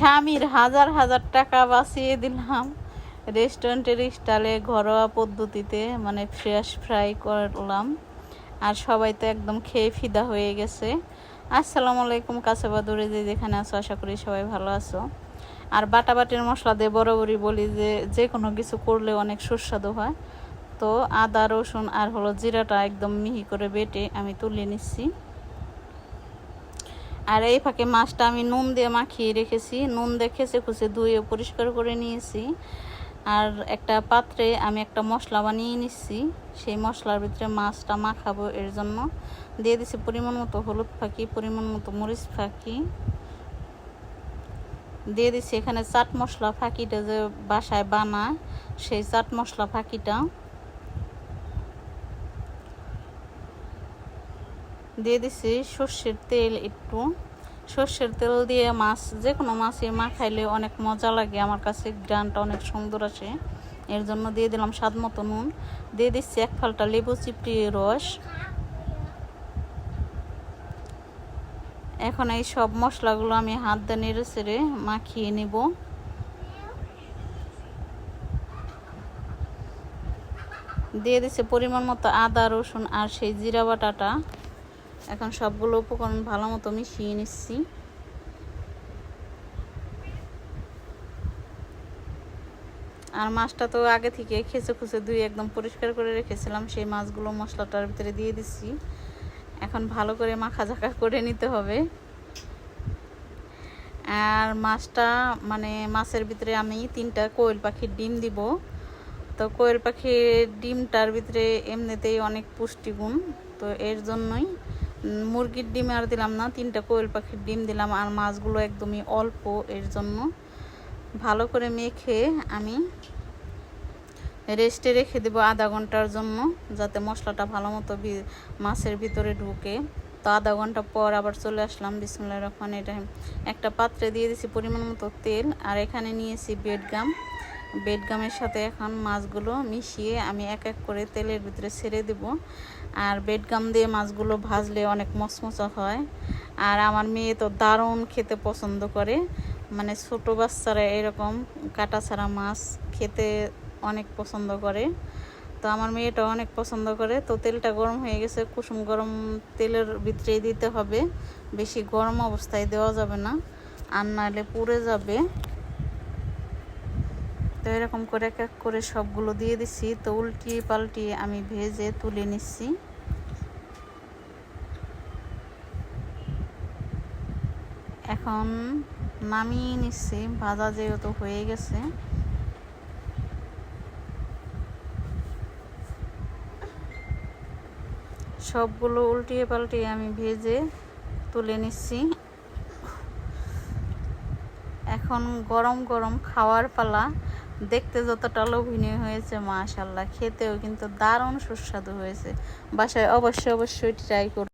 স্বামীর হাজার হাজার টাকা বাঁচিয়ে দিলাম রেস্টুরেন্টের স্টাইলে ঘরোয়া পদ্ধতিতে, মানে ফ্রেশ ফ্রাই করলাম। আর সবাই তো একদম খেয়ে ফিদা হয়ে গেছে। আসসালামু আলাইকুম, কাছে বা দূরে যে যেখানে আছো, আশা করি সবাই ভালো আছো। আর বাটাবাটির মশলা দিয়ে বরাবরই বলি যে যে কোনো কিছু করলে অনেক সুস্বাদু হয়। তো আদা রসুন আর হলো জিরাটা একদম মিহি করে বেটে আমি তুলে নিচ্ছি। আর এই ফাঁকে মাছটা আমি নুন দিয়ে মাখিয়ে রেখেছি, নুন দিয়ে খেসে খুঁচে ধুয়ে পরিষ্কার করে নিয়েছি। আর একটা পাত্রে আমি একটা মশলা বানিয়ে নিচ্ছি, সেই মশলার ভিতরে মাছটা মাখাবো। এর জন্য দিয়ে দিচ্ছি পরিমাণ মতো হলুদ ফাঁকি, পরিমাণ মতো মরিচ ফাঁকি, দিয়ে দিচ্ছি এখানে চাট মশলা ফাঁকিটা যে বাসায় বানায় সেই চাট মশলা ফাঁকিটা দিয়ে দিচ্ছি। সর্ষের তেল একটু, সর্ষের তেল দিয়ে মাছ যে কোনো মাছে মাখাইলে অনেক মজা লাগে, আমার কাছে গ্রানটা অনেক সুন্দর আসে। এর জন্য দিয়ে দিলাম স্বাদ মতো নুন, দিয়ে দিচ্ছি এক ফালটা লেবু চিপড়িয়ে রস। এখন এই সব মশলাগুলো আমি হাত দিয়ে নেড়ে চেড়ে মাখিয়ে নেব। দিয়ে দিচ্ছে পরিমাণ মতো আদা রসুন আর সেই জিরা বাটাটা। এখন সবগুলো উপকরণ ভালো মতো মিশিয়ে নিচ্ছি। আর মাছটা তো আগে থেকে খেচে খুচে ধুয়ে একদম পরিষ্কার করে রেখেছিলাম, সেই মাছগুলো মশলাটার ভিতরে দিয়ে দিচ্ছি। এখন ভালো করে মাখাঝাকা করে নিতে হবে। আর মাছটা মানে মাছের ভিতরে আমি 3টা কোয়েল পাখির ডিম দিব। তো কোয়েল পাখির ডিমটার ভিতরে এমনিতেই অনেক পুষ্টিগুণ, তো এর জন্যই মুরগির ডিম আর দিলাম না, 3টা কোয়েল পাখির ডিম দিলাম। আর মাছগুলো একদমই অল্প, এর জন্য ভালো করে মেখে আমি রেস্টে রেখে দেবো আধা ঘন্টার জন্য, যাতে মশলাটা ভালো মতো মাছের ভিতরে ঢুকে। তো আধা ঘন্টা পর আবার চলে আসলাম। বিসমিল্লাহির রহমানির রহিম। একটা পাত্রে দিয়ে দিয়েছি পরিমাণ মতো তেল, আর এখানে নিয়েছি বেডগাম। বেডগামের সাথে এখন মাছগুলো মিশিয়ে আমি এক এক করে তেলের ভিতরে ছেড়ে দেব। আর বেডগাম দিয়ে মাছগুলো ভাজলে অনেক মচমচা হয়। আর আমার মেয়ে তো দারুণ খেতে পছন্দ করে, মানে ছোটো বাচ্চারা এরকম কাটা ছাড়া মাছ খেতে অনেক পছন্দ করে। তো আমার মেয়েটা অনেক পছন্দ করে। তো তেলটা গরম হয়ে গেছে, কুসুম গরম তেলের ভিতরেই দিতে হবে, বেশি গরম অবস্থায় দেওয়া যাবে না, আর নাহলে পুড়ে যাবে। তো এরকম করে এক এক করে সবগুলো দিয়ে দিচ্ছি। তো উল্টিয়ে পাল্টিয়ে আমি ভেজে তুলে নিচ্ছি। এখন নামিয়ে নিচ্ছি, ভাজা যেহেতু হয়ে গেছে। সবগুলো উল্টিয়ে পাল্টিয়ে আমি ভেজে তুলে নিচ্ছি। এখন গরম গরম খাওয়ার পালা। দেখতে যতটা লোভনীয় হয়েছে, মাশাআল্লাহ খেতেও কিন্তু দারুণ সুস্বাদু হয়েছে। বাসায় অবশ্যই ট্রাই করুন।